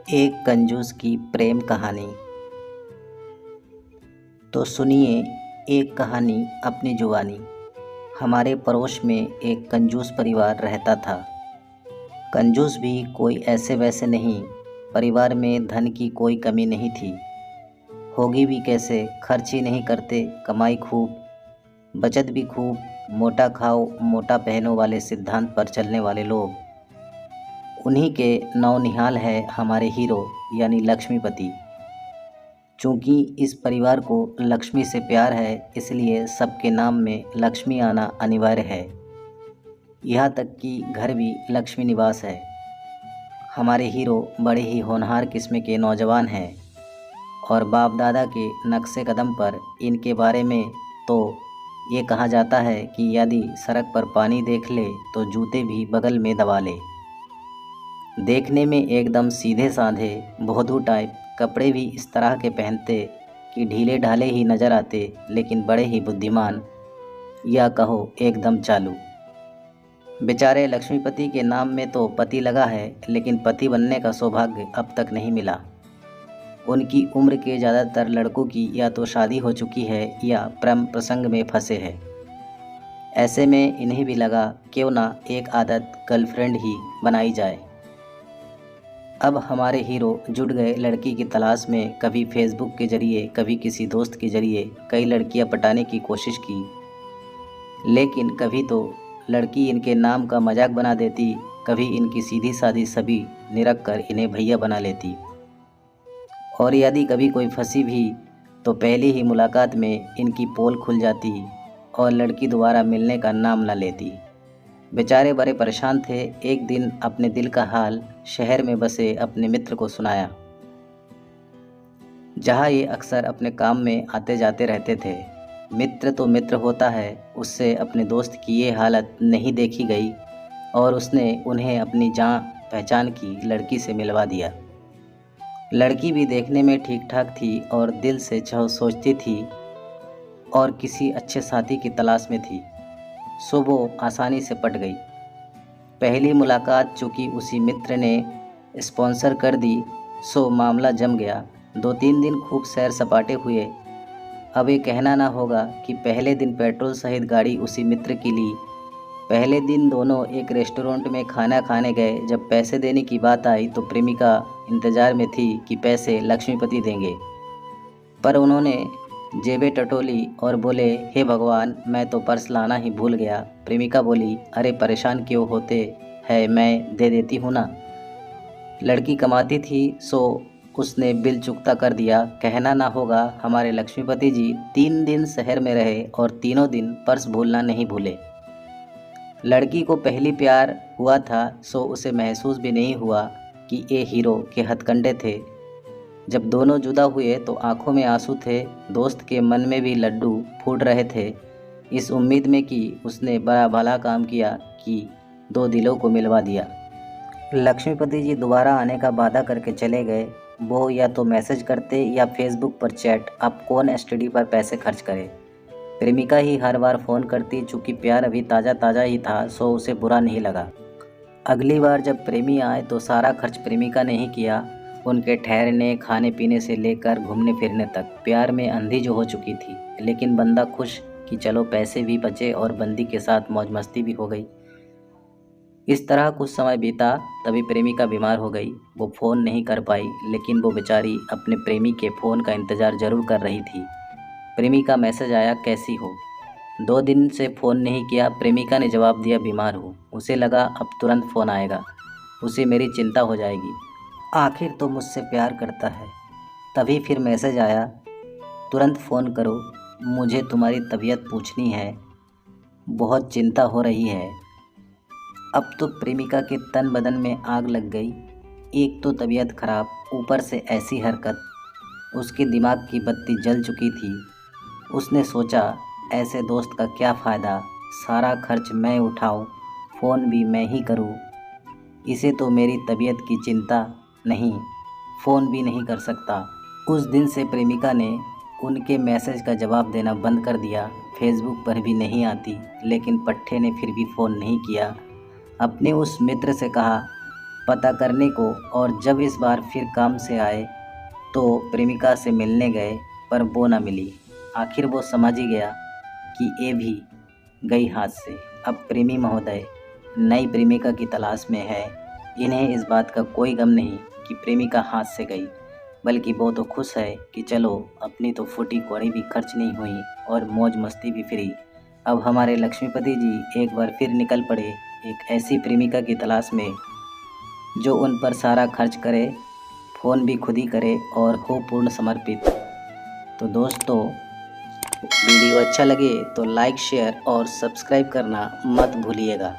एक कंजूस की प्रेम कहानी। तो सुनिए एक कहानी अपनी जुबानी। हमारे पड़ोस में एक कंजूस परिवार रहता था। कंजूस भी कोई ऐसे वैसे नहीं, परिवार में धन की कोई कमी नहीं थी। होगी भी कैसे, खर्च ही नहीं करते, कमाई खूब, बचत भी खूब, मोटा खाओ मोटा पहनो वाले सिद्धांत पर चलने वाले लोग। उन्हीं के नौनिहाल है हमारे हीरो यानी लक्ष्मीपति। चूँकि इस परिवार को लक्ष्मी से प्यार है, इसलिए सबके नाम में लक्ष्मी आना अनिवार्य है। यहाँ तक कि घर भी लक्ष्मी निवास है। हमारे हीरो बड़े ही होनहार किस्म के नौजवान हैं और बाप दादा के नक्शे कदम पर इनके बारे में तो ये कहा जाता है कि यदि सड़क पर पानी देख ले तो जूते भी बगल में दबा ले। देखने में एकदम सीधे साधे भोदू टाइप, कपड़े भी इस तरह के पहनते कि ढीले ढाले ही नज़र आते, लेकिन बड़े ही बुद्धिमान, या कहो एकदम चालू। बेचारे लक्ष्मीपति के नाम में तो पति लगा है, लेकिन पति बनने का सौभाग्य अब तक नहीं मिला। उनकी उम्र के ज़्यादातर लड़कों की या तो शादी हो चुकी है या प्रेम प्रसंग में फंसे हैं। ऐसे में इन्हें भी लगा क्यों ना एक आदत गर्लफ्रेंड ही बनाई जाए। अब हमारे हीरो जुट गए लड़की की तलाश में। कभी फेसबुक के ज़रिए, कभी किसी दोस्त के ज़रिए कई लड़कियां पटाने की कोशिश की, लेकिन कभी तो लड़की इनके नाम का मजाक बना देती, कभी इनकी सीधी सादी सभी निरख कर इन्हें भैया बना लेती। और यदि कभी कोई फंसी भी तो पहली ही मुलाकात में इनकी पोल खुल जाती और लड़की दोबारा मिलने का नाम न लेती। बेचारे बड़े परेशान थे। एक दिन अपने दिल का हाल शहर में बसे अपने मित्र को सुनाया, जहाँ ये अक्सर अपने काम में आते जाते रहते थे। मित्र तो मित्र होता है, उससे अपने दोस्त की ये हालत नहीं देखी गई और उसने उन्हें अपनी जान पहचान की लड़की से मिलवा दिया। लड़की भी देखने में ठीक ठाक थी और दिल से सोचती थी और किसी अच्छे साथी की तलाश में थी, सो वो आसानी से पट गई। पहली मुलाकात चूँकि उसी मित्र ने स्पॉन्सर कर दी, सो मामला जम गया। 2-3 दिन खूब सैर सपाटे हुए। अब ये कहना ना होगा कि पहले दिन पेट्रोल सहित गाड़ी उसी मित्र की ली। पहले दिन दोनों एक रेस्टोरेंट में खाना खाने गए। जब पैसे देने की बात आई तो प्रेमिका इंतज़ार में थी कि पैसे लक्ष्मीपति देंगे, पर उन्होंने जेबें टटोली और बोले, हे भगवान, मैं तो पर्स लाना ही भूल गया। प्रेमिका बोली, अरे परेशान क्यों होते है, मैं दे देती हूँ ना। लड़की कमाती थी, सो उसने बिल चुकता कर दिया। कहना ना होगा हमारे लक्ष्मीपति जी 3 दिन शहर में रहे और तीनों दिन पर्स भूलना नहीं भूले। लड़की को पहली प्यार हुआ था, सो उसे महसूस भी नहीं हुआ कि ये हीरो के हथकंडे थे। जब दोनों जुदा हुए तो आंखों में आंसू थे, दोस्त के मन में भी लड्डू फूट रहे थे, इस उम्मीद में कि उसने बड़ा भला काम किया कि 2 दिलों को मिलवा दिया। लक्ष्मीपति जी दोबारा आने का वादा करके चले गए। वो या तो मैसेज करते या फेसबुक पर चैट, अब कौन एसटीडी पर पैसे खर्च करे। प्रेमिका ही हर बार फ़ोन करती, चूँकि प्यार अभी ताज़ा ताज़ा ही था, सो उसे बुरा नहीं लगा। अगली बार जब प्रेमी आए तो सारा खर्च प्रेमिका ने ही किया, उनके ठहरने, खाने पीने से लेकर घूमने फिरने तक। प्यार में अंधी जो हो चुकी थी, लेकिन बंदा खुश कि चलो पैसे भी बचे और बंदी के साथ मौज मस्ती भी हो गई। इस तरह कुछ समय बीता, तभी प्रेमिका बीमार हो गई। वो फ़ोन नहीं कर पाई, लेकिन वो बेचारी अपने प्रेमी के फ़ोन का इंतज़ार ज़रूर कर रही थी। प्रेमी का मैसेज आया, कैसी हो। 2 दिन से फ़ोन नहीं किया। प्रेमिका ने जवाब दिया, बीमार हूँ। उसे लगा अब तुरंत फ़ोन आएगा, उसे मेरी चिंता हो जाएगी, आखिर तो मुझसे प्यार करता है। तभी फिर मैसेज आया, तुरंत फ़ोन करो, मुझे तुम्हारी तबीयत पूछनी है, बहुत चिंता हो रही है। अब तो प्रेमिका के तन बदन में आग लग गई। एक तो तबीयत खराब, ऊपर से ऐसी हरकत। उसके दिमाग की बत्ती जल चुकी थी। उसने सोचा, ऐसे दोस्त का क्या फ़ायदा, सारा खर्च मैं उठाऊं, फ़ोन भी मैं ही करूं। इसे तो मेरी तबीयत की चिंता नहीं, फ़ोन भी नहीं कर सकता। उस दिन से प्रेमिका ने उनके मैसेज का जवाब देना बंद कर दिया। फेसबुक पर भी नहीं आती, लेकिन पट्टे ने फिर भी फ़ोन नहीं किया। अपने उस मित्र से कहा, पता करने को, और जब इस बार फिर काम से आए तो प्रेमिका से मिलने गए पर वो न मिली। आखिर वो समझ ही गया कि ये भी गई हाथ से। अब प्रेमी महोदय नई प्रेमिका की तलाश में है। इन्हें इस बात का कोई गम नहीं कि प्रेमिका हाथ से गई, बल्कि वो तो खुश है कि चलो अपनी तो फूटी कौड़ी भी खर्च नहीं हुई और मौज मस्ती भी फ्री। अब हमारे लक्ष्मीपति जी एक बार फिर निकल पड़े एक ऐसी प्रेमिका की तलाश में जो उन पर सारा खर्च करे, फ़ोन भी खुद ही करे और हो पूर्ण समर्पित। तो दोस्तों, वीडियो अच्छा लगे तो लाइक, शेयर और सब्सक्राइब करना मत भूलिएगा।